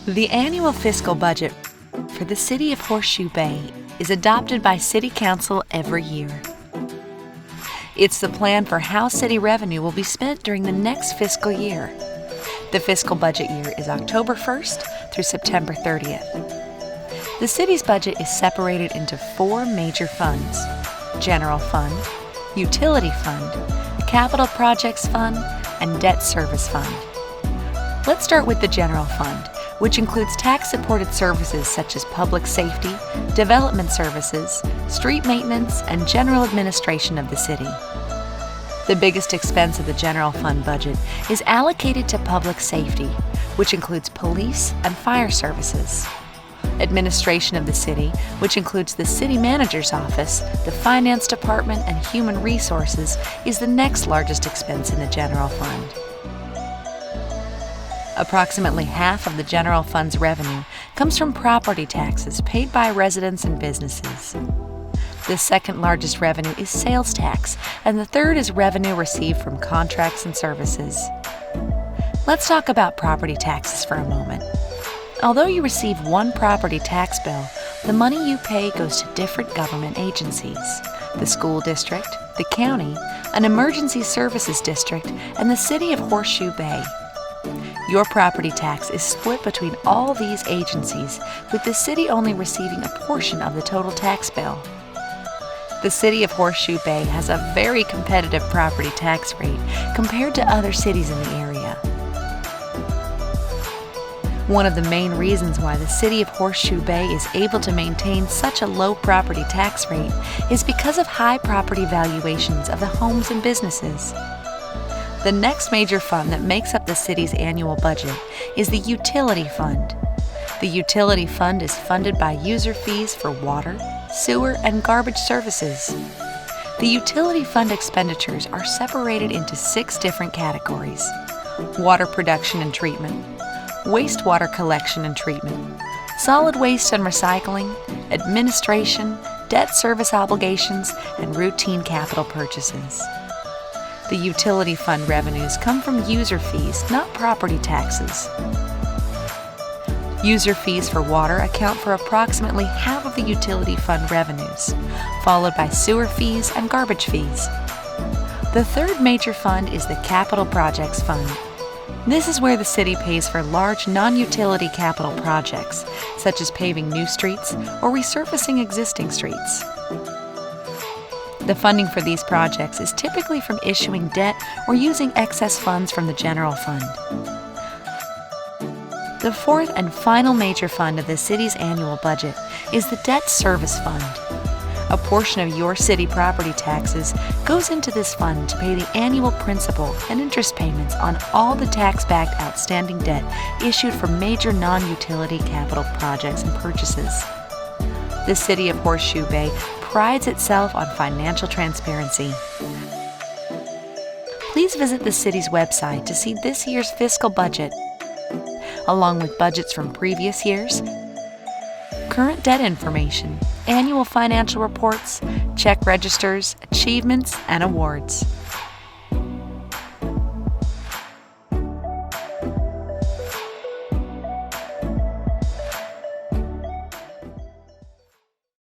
The annual fiscal budget for the City of Horseshoe Bay is adopted by City Council every year. It's the plan for how city revenue will be spent during the next fiscal year. The fiscal budget year is October 1st through September 30th. The city's budget is separated into four major funds: General Fund, Utility Fund, Capital Projects Fund, and Debt Service Fund. Let's start with the General Fund, which includes tax-supported services such as public safety, development services, street maintenance, and general administration of the city. The biggest expense of the General Fund budget is allocated to public safety, which includes police and fire services. Administration of the city, which includes the city manager's office, the finance department, and human resources, is the next largest expense in the General Fund. Approximately half of the General Fund's revenue comes from property taxes paid by residents and businesses. The second largest revenue is sales tax, and the third is revenue received from contracts and services. Let's talk about property taxes for a moment. Although you receive one property tax bill, the money you pay goes to different government agencies: the school district, the county, an emergency services district, and the City of Horseshoe Bay. Your property tax is split between all these agencies, with the city only receiving a portion of the total tax bill. The City of Horseshoe Bay has a very competitive property tax rate compared to other cities in the area. One of the main reasons why the City of Horseshoe Bay is able to maintain such a low property tax rate is because of high property valuations of the homes and businesses. The next major fund that makes up the city's annual budget is the Utility Fund. The Utility Fund is funded by user fees for water, sewer, and garbage services. The Utility Fund expenditures are separated into 6 different categories: water production and treatment, wastewater collection and treatment, solid waste and recycling, administration, debt service obligations, and routine capital purchases. The Utility Fund revenues come from user fees, not property taxes. User fees for water account for approximately half of the Utility Fund revenues, followed by sewer fees and garbage fees. The third major fund is the Capital Projects Fund. This is where the city pays for large non-utility capital projects, such as paving new streets or resurfacing existing streets. The funding for these projects is typically from issuing debt or using excess funds from the General Fund. The fourth and final major fund of the city's annual budget is the Debt Service Fund. A portion of your city property taxes goes into this fund to pay the annual principal and interest payments on all the tax-backed outstanding debt issued for major non-utility capital projects and purchases. The City of Horseshoe Bay prides itself on financial transparency. Please visit the city's website to see this year's fiscal budget, along with budgets from previous years, current debt information, annual financial reports, check registers, achievements, and awards.